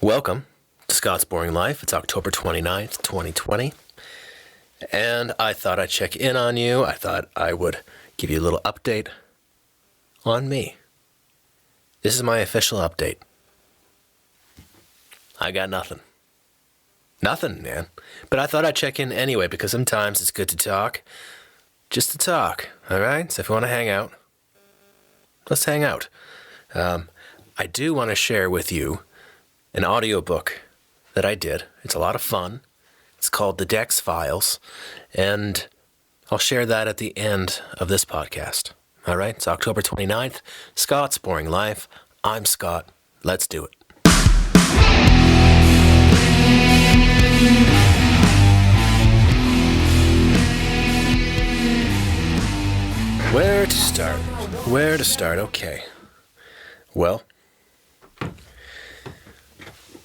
Welcome to Scott's Boring Life. It's October 29th, 2020. And I thought I'd check in on you. I thought I would give you a little update on me. This is my official update. I got nothing. Nothing, man. But I thought I'd check in anyway because sometimes it's good to talk. Just to talk, all right? So if you want to hang out, let's hang out. I do want to share with you an audiobook that I did. It's a lot of fun. It's called the Dex Files, and I'll share that at the end of this podcast. All right, it's October 29th. Scott's Boring Life. I'm Scott. Let's do it. Where to start? Okay. Well,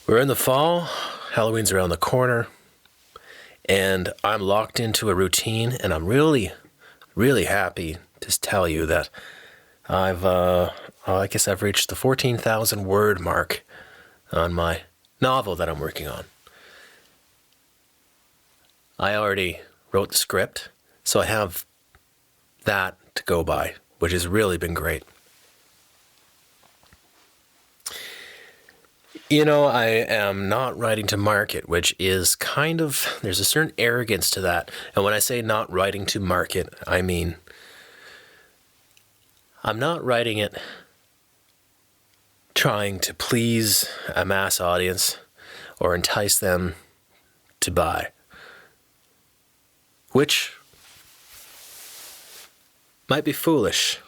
we're in the fall, Halloween's around the corner, and I'm locked into a routine, and I'm really, really happy to tell you that I guess I've reached the 14,000 word mark on my novel that I'm working on. I already wrote the script, so I have that to go by, which has really been great. You know, I am not writing to market, which is there's a certain arrogance to that. And when I say not writing to market, I mean, I'm not writing it trying to please a mass audience or entice them to buy, which might be foolish,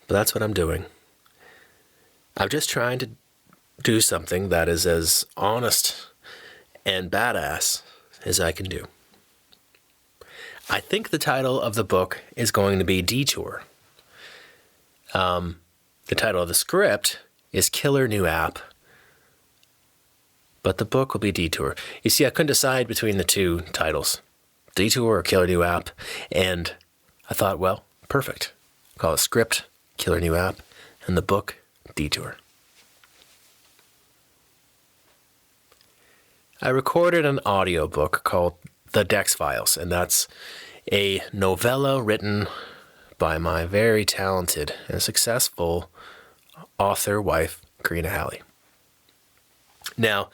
but that's what I'm doing. I'm just trying to do something that is as honest and badass as I can do. I think the title of the book is going to be Detour. The title of the script is Killer New App, but the book will be Detour. You see, I couldn't decide between the two titles, Detour or Killer New App, and I thought, well, perfect. I'll call it script, Killer New App, and the book, Detour. I recorded an audiobook called The Dex Files, and that's a novella written by my very talented and successful author wife, Karina, Halle. Now,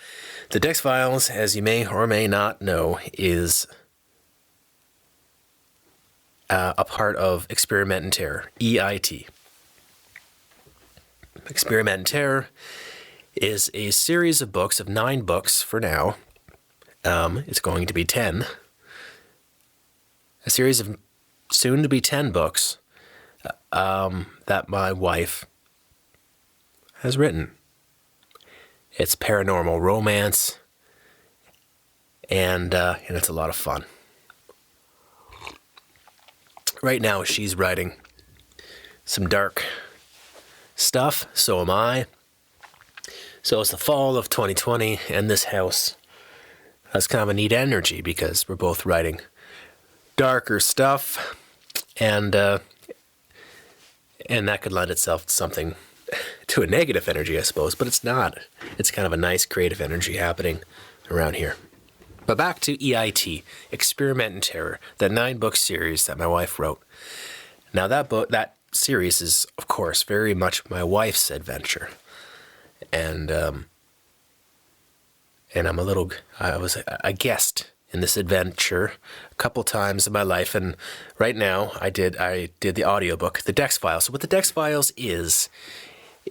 The Dex Files, as you may or may not know, is a part of Experiment in Terror, EIT. Experiment in Terror is a series of books, of 9 books for now. It's going to be 10. A series of soon to be 10 books that my wife has written. It's paranormal romance, and it's a lot of fun. Right now, she's writing some dark stuff, so am I. So it's the fall of 2020, and this house has kind of a neat energy because we're both writing darker stuff, and that could lend itself to a negative energy, I suppose, but it's not. It's kind of a nice creative energy happening around here. But back to EIT, Experiment in Terror, the 9-book series that my wife wrote. Now that series is, of course, very much my wife's adventure. And I'm I was a guest in this adventure a couple times in my life, and right now I did the audiobook, The Dex Files. So what The Dex Files is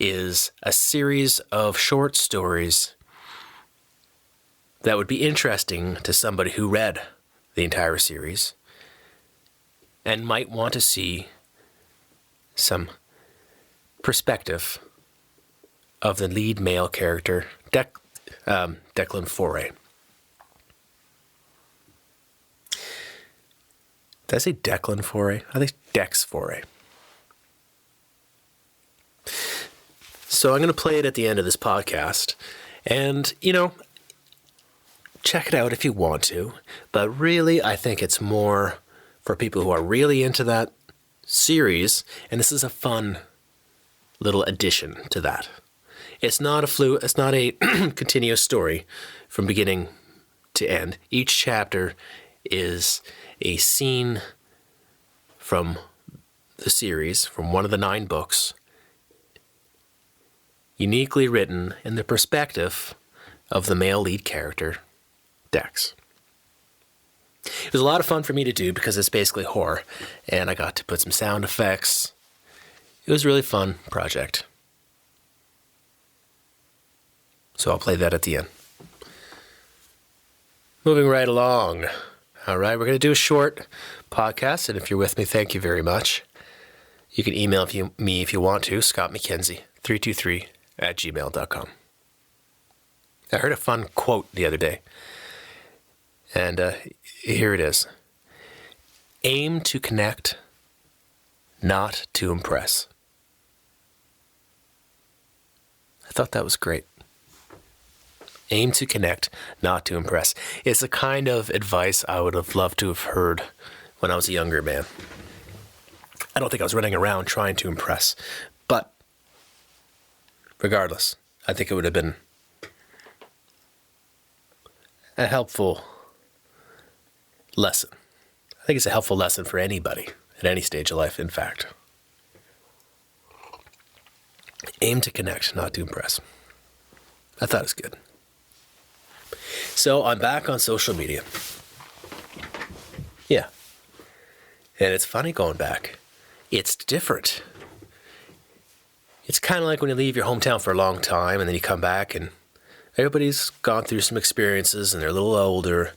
a series of short stories that would be interesting to somebody who read the entire series and might want to see some perspective of the lead male character, Declan Foray. Did I say Declan Foray? I think Dex Foray. So I'm going to play it at the end of this podcast, and, check it out if you want to, but really I think it's more for people who are really into that series, and this is a fun little addition to that. It's not a continuous story from beginning to end. Each chapter is a scene from the series, from one of the 9 books, uniquely written in the perspective of the male lead character, Dex. It was a lot of fun for me to do because it's basically horror, and I got to put some sound effects. It was a really fun project. So I'll play that at the end. Moving right along. All right, we're going to do a short podcast, and if you're with me, thank you very much. You can email me if you want to, scottmckenzie323@gmail.com. I heard a fun quote the other day, and here it is. Aim to connect, not to impress. I thought that was great. Aim to connect, not to impress. It's the kind of advice I would have loved to have heard when I was a younger man. I don't think I was running around trying to impress, but regardless, I think it would have been a helpful lesson. I think it's a helpful lesson for anybody at any stage of life, in fact. Aim to connect, not to impress. I thought it was good. So I'm back on social media. Yeah. And it's funny going back. It's different. It's kind of like when you leave your hometown for a long time and then you come back and everybody's gone through some experiences and they're a little older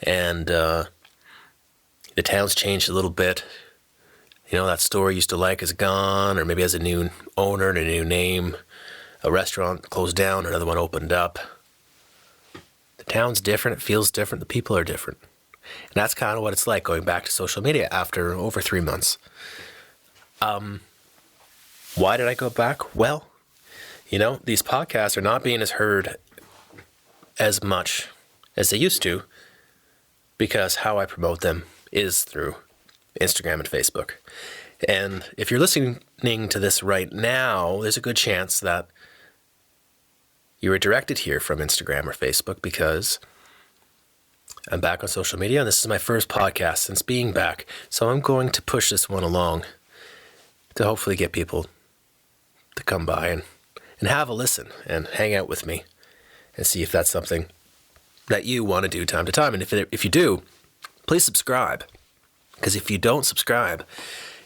and the town's changed a little bit. You know, that store you used to like is gone, or maybe has a new owner and a new name. A restaurant closed down, another one opened up. The town's different, it feels different, the people are different. And that's kind of what it's like going back to social media after over 3 months. Why did I go back? Well, you know, these podcasts are not being as heard as much as they used to because how I promote them is through Instagram and Facebook. And if you're listening to this right now, there's a good chance that you were directed here from Instagram or Facebook because I'm back on social media and this is my first podcast since being back. So I'm going to push this one along to hopefully get people to come by and have a listen and hang out with me and see if that's something that you want to do time to time. And if you do, please subscribe. Because if you don't subscribe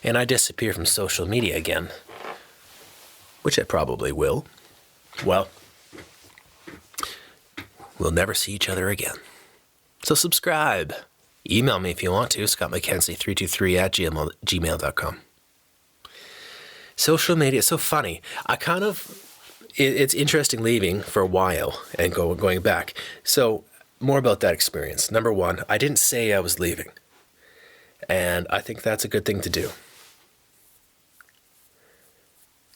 and I disappear from social media again, which I probably will, well, we'll never see each other again. So subscribe. Email me if you want to, scottmckenzie323@gmail.com. Social media is so funny. It's interesting leaving for a while and going back. So more about that experience. Number one, I didn't say I was leaving. And I think that's a good thing to do.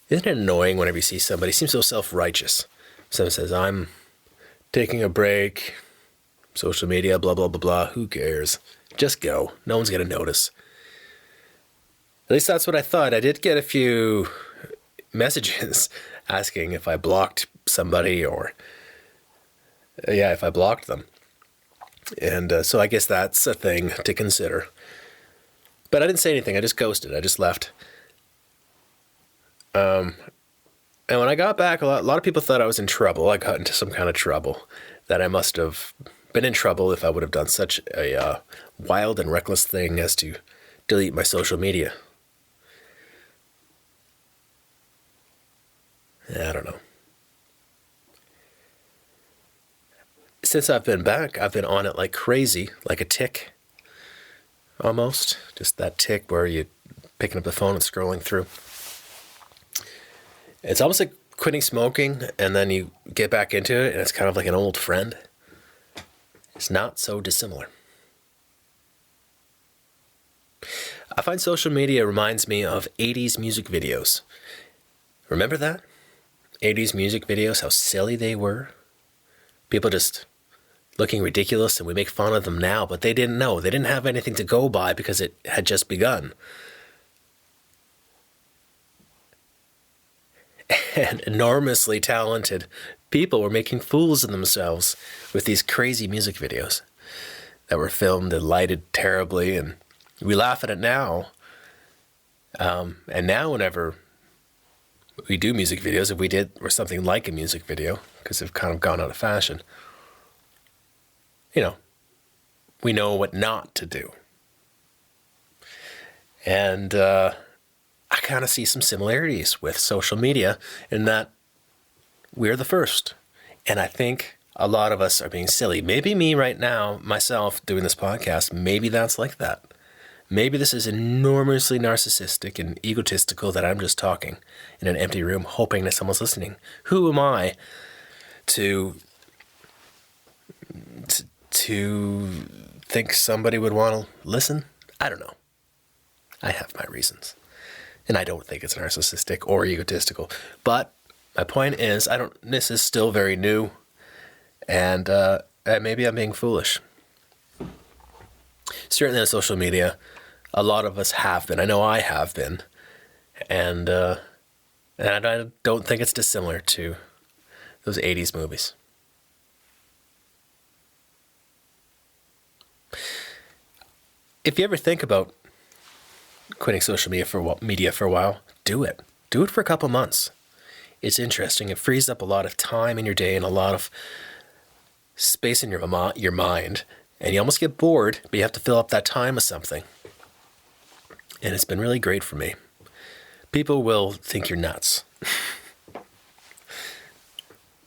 Isn't it annoying whenever you see somebody seems so self-righteous? Someone says, I'm taking a break, social media, blah, blah, blah, blah. Who cares? Just go. No one's going to notice. At least that's what I thought. I did get a few messages asking if I blocked somebody or, if I blocked them. And so I guess that's a thing to consider. But I didn't say anything. I just ghosted. I just left. And when I got back, a lot of people thought I was in trouble. I got into some kind of trouble, that I must have been in trouble if I would have done such a wild and reckless thing as to delete my social media. I don't know. Since I've been back, I've been on it like crazy, like a tick. Almost. Just that tick where you're picking up the phone and scrolling through. It's almost like quitting smoking and then you get back into it and it's kind of like an old friend. It's not so dissimilar. I find social media reminds me of 80s music videos. Remember that? 80s music videos, how silly they were. People just looking ridiculous, and we make fun of them now, but they didn't know. They didn't have anything to go by because it had just begun. and enormously talented people were making fools of themselves with these crazy music videos that were filmed and lighted terribly, and we laugh at it now. And now whenever we do music videos, if we did or something like a music video, because they've kind of gone out of fashion, we know what not to do. And I kind of see some similarities with social media in that we're the first. And I think a lot of us are being silly. Maybe me right now, myself, doing this podcast, maybe that's like that. Maybe this is enormously narcissistic and egotistical that I'm just talking in an empty room hoping that someone's listening. Who am I to think somebody would want to listen? I don't know. I have my reasons. And I don't think it's narcissistic or egotistical. But my point is, this is still very new. And maybe I'm being foolish. Certainly on social media, a lot of us have been. I know I have been. And I don't think it's dissimilar to those 80s movies. If you ever think about quitting social media for a while, do it. Do it for a couple months. It's interesting. It frees up a lot of time in your day and a lot of space in your mind. And you almost get bored, but you have to fill up that time with something. And it's been really great for me. People will think you're nuts.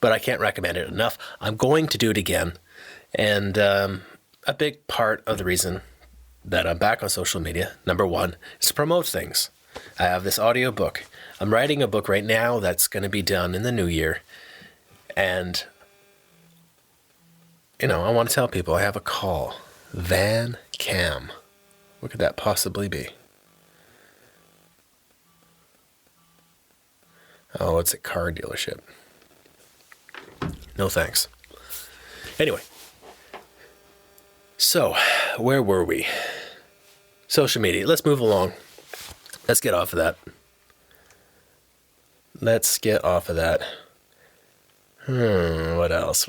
But I can't recommend it enough. I'm going to do it again. And a big part of the reason that I'm back on social media, number one, is to promote things. I have this audio book. I'm writing a book right now that's going to be done in the new year. And, I want to tell people I have a call. Van Cam. What could that possibly be? Oh, it's a car dealership. No thanks. Anyway. So, where were we? Social media. Let's move along. Let's get off of that. What else?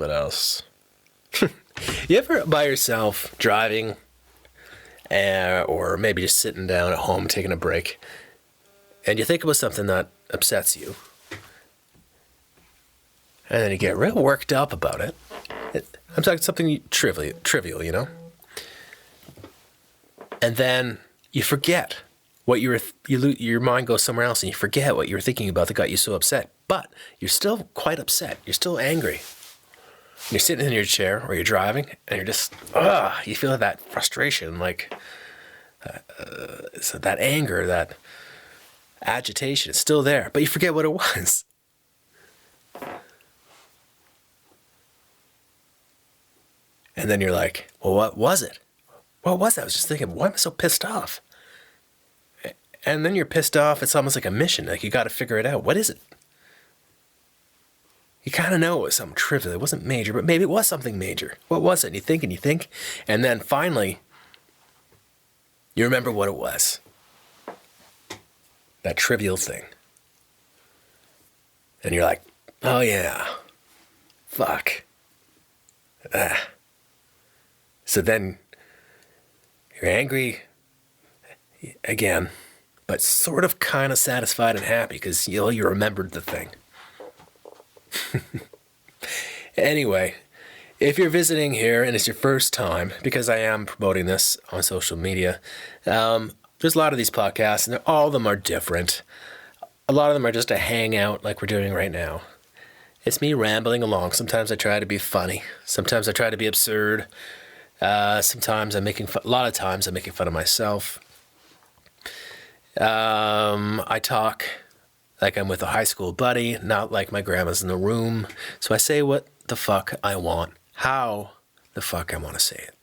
You ever by yourself driving or maybe just sitting down at home taking a break and you think about something that upsets you and then you get real worked up about it? I'm talking something trivial, And then you forget what your mind goes somewhere else and you forget what you were thinking about that got you so upset. But you're still quite upset. You're still angry. You're sitting in your chair or you're driving and you're just, you feel that frustration, so that anger, that agitation is still there, but you forget what it was. And then you're like, well, what was it? What was it? I was just thinking, why am I so pissed off? And then you're pissed off. It's almost like a mission. Like you got to figure it out. What is it? You kind of know it was something trivial. It wasn't major, but maybe it was something major. What was it? And you think. And then finally, you remember what it was. That trivial thing. And you're like, oh yeah. Fuck. So then you're angry again, but sort of kind of satisfied and happy because you remembered the thing. Anyway, if you're visiting here and it's your first time, because I am promoting this on social media, there's a lot of these podcasts and all of them are different. A lot of them are just a hangout like we're doing right now. It's me rambling along. Sometimes I try to be funny. Sometimes I try to be absurd. Sometimes I'm making fun. A lot of times I'm making fun of myself. I talk like I'm with a high school buddy, not like my grandma's in the room. So I say what the fuck I want, how the fuck I want to say it.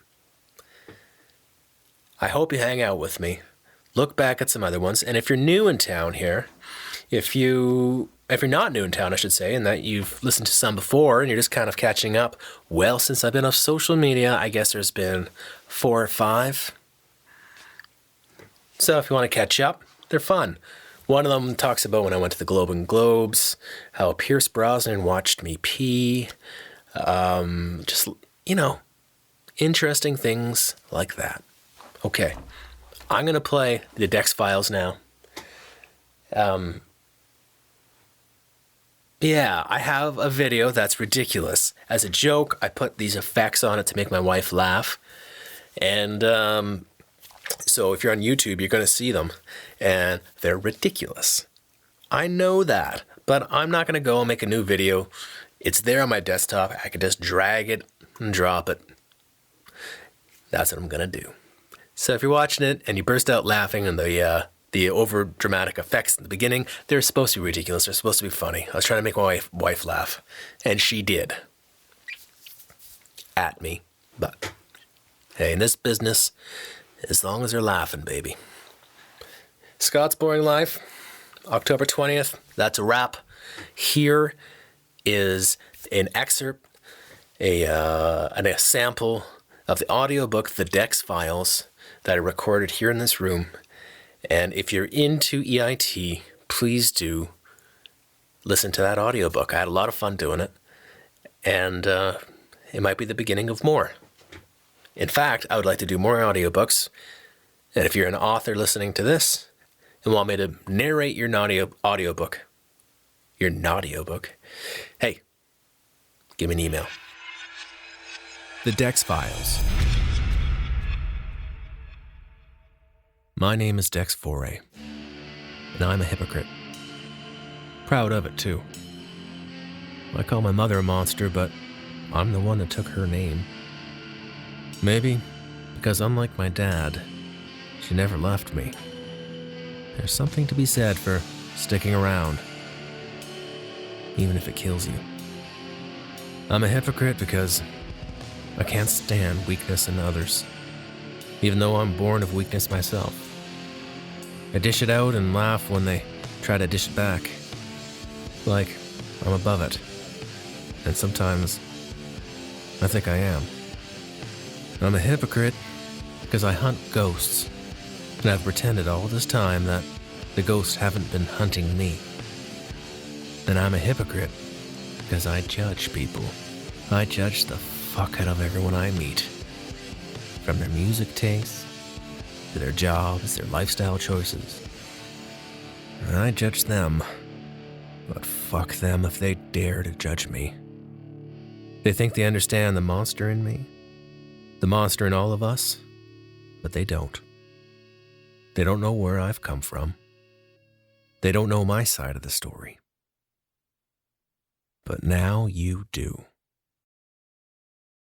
I hope you hang out with me. Look back at some other ones. And if you're new in town here, if you're not new in town, I should say, and that you've listened to some before and you're just kind of catching up, well, since I've been off social media, I guess there's been 4 or 5. So if you want to catch up, they're fun. One of them talks about when I went to the Golden Globes, how Pierce Brosnan watched me pee. Just, interesting things like that. Okay, I'm going to play the Dex Files now. Yeah, I have a video that's ridiculous. As a joke, I put these effects on it to make my wife laugh. And so if you're on YouTube, you're going to see them. And they're ridiculous. I know that. But I'm not going to go and make a new video. It's there on my desktop. I can just drag it and drop it. That's what I'm going to do. So if you're watching it and you burst out laughing and the over-dramatic effects in the beginning, they're supposed to be ridiculous. They're supposed to be funny. I was trying to make my wife laugh. And she did. At me. But hey, in this business, as long as they're laughing, baby. Scott's Boring Life, October 20th. That's a wrap. Here is an excerpt, a sample of the audiobook, The Dex Files, that I recorded here in this room. And if you're into EIT, please do listen to that audiobook. I had a lot of fun doing it. And it might be the beginning of more. In fact, I would like to do more audiobooks. And if you're an author listening to this and want me to narrate your audiobook, hey, give me an email. The Dex Files. My name is Dex Foray, and I'm a hypocrite. Proud of it, too. I call my mother a monster, but I'm the one that took her name. Maybe because unlike my dad, she never left me. There's something to be said for sticking around, even if it kills you. I'm a hypocrite because I can't stand weakness in others, even though I'm born of weakness myself. I dish it out and laugh when they try to dish it back, like I'm above it. And sometimes I think I am. I'm a hypocrite because I hunt ghosts, and I've pretended all this time that the ghosts haven't been hunting me. And I'm a hypocrite because I judge people. I judge the fuck out of everyone I meet. From their music tastes, to their jobs, their lifestyle choices. And I judge them, but fuck them if they dare to judge me. They think they understand the monster in me, the monster in all of us, but they don't. They don't know where I've come from. They don't know my side of the story. But now you do.